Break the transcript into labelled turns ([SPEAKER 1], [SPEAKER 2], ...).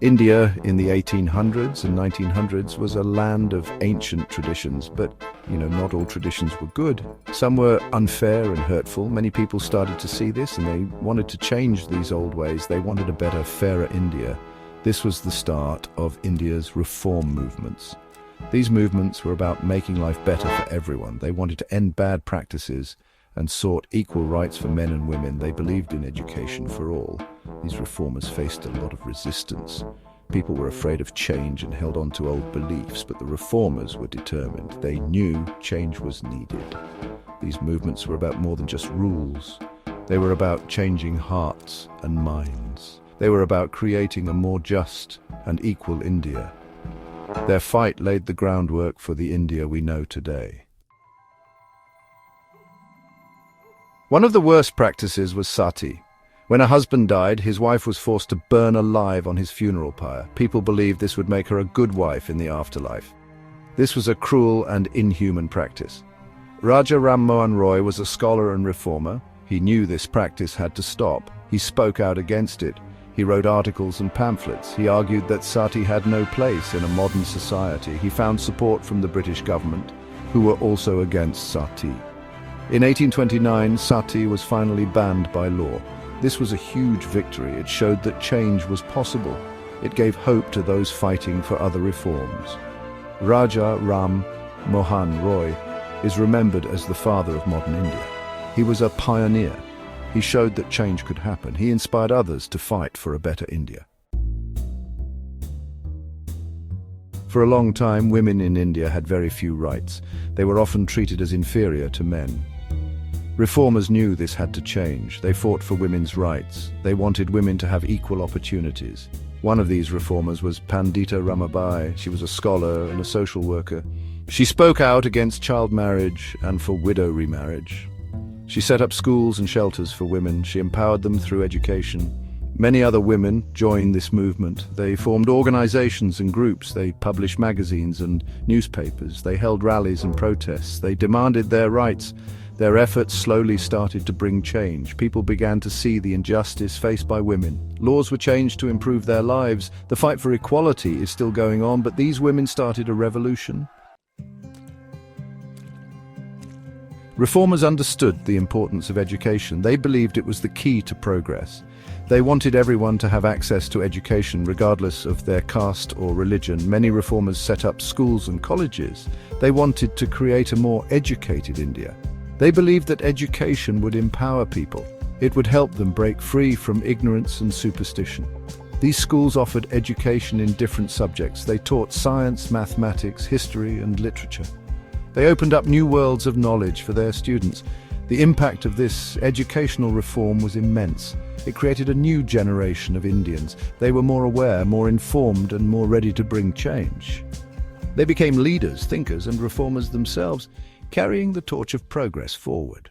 [SPEAKER 1] India in the 1800s and 1900s was a land of ancient traditions, but, not all traditions were good. Some were unfair and hurtful. Many people started to see this and they wanted to change these old ways. They wanted a better, fairer India. This was the start of India's reform movements. These movements were about making life better for everyone. They wanted to end bad practices and sought equal rights for men and women. They believed in education for all. These reformers faced a lot of resistance. People were afraid of change and held on to old beliefs, but the reformers were determined. They knew change was needed. These movements were about more than just rules. They were about changing hearts and minds. They were about creating a more just and equal India. Their fight laid the groundwork for the India we know today. One of the worst practices was Sati. When a husband died, his wife was forced to burn alive on his funeral pyre. People believed this would make her a good wife in the afterlife. This was a cruel and inhuman practice. Raja Ram Mohan Roy was a scholar and reformer. He knew this practice had to stop. He spoke out against it. He wrote articles and pamphlets. He argued that Sati had no place in a modern society. He found support from the British government, who were also against Sati. In 1829, Sati was finally banned by law. This was a huge victory. It showed that change was possible. It gave hope to those fighting for other reforms. Raja Ram Mohan Roy is remembered as the father of modern India. He was a pioneer. He showed that change could happen. He inspired others to fight for a better India. For a long time, women in India had very few rights. They were often treated as inferior to men. Reformers knew this had to change. They fought for women's rights. They wanted women to have equal opportunities. One of these reformers was Pandita Ramabai. She was a scholar and a social worker. She spoke out against child marriage and for widow remarriage. She set up schools and shelters for women. She empowered them through education. Many other women joined this movement. They formed organizations and groups. They published magazines and newspapers. They held rallies and protests. They demanded their rights. Their efforts slowly started to bring change. People began to see the injustice faced by women. Laws were changed to improve their lives. The fight for equality is still going on, but these women started a revolution. Reformers understood the importance of education. They believed it was the key to progress. They wanted everyone to have access to education regardless of their caste or religion. Many reformers set up schools and colleges. They wanted to create a more educated India. They believed that education would empower people. It would help them break free from ignorance and superstition. These schools offered education in different subjects. They taught science, mathematics, history, and literature. They opened up new worlds of knowledge for their students. The impact of this educational reform was immense. It created a new generation of Indians. They were more aware, more informed, and more ready to bring change. They became leaders, thinkers, and reformers themselves, carrying the torch of progress forward.